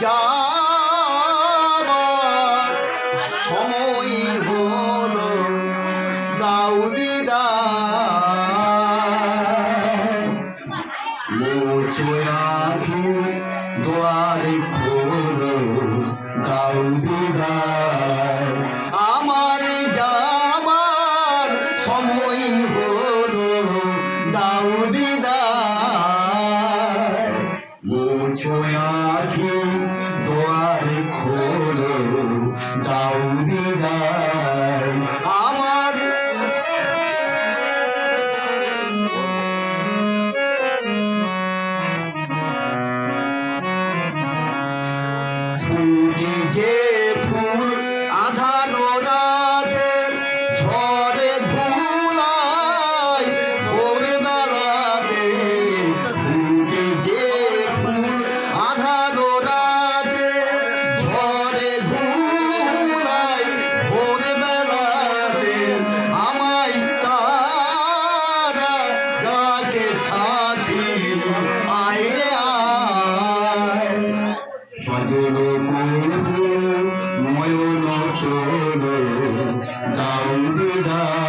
যাবার সময় হলো, দাও বিদায়। মুছো আঁখি দুয়ারে খোলো, দাও বিদায়। আমার যাবার সময় হলো, দাও বিদায়। মুছো আঁখি দুয়ারে খোলো, দাও বিদায়। আমার ফুটে যে ফুল আধানো রাতে, ঝড়ে ধুলায় ভোরবেলাতে। ফুটে যে ফুল আধানো রাতে, ঝড়ে ধুলায় ভোরবেলাতে। আমায় তারা ডাকে সাথী, আয় রে আয়। সজল করব নয়ন চলো, দাও বিদায়।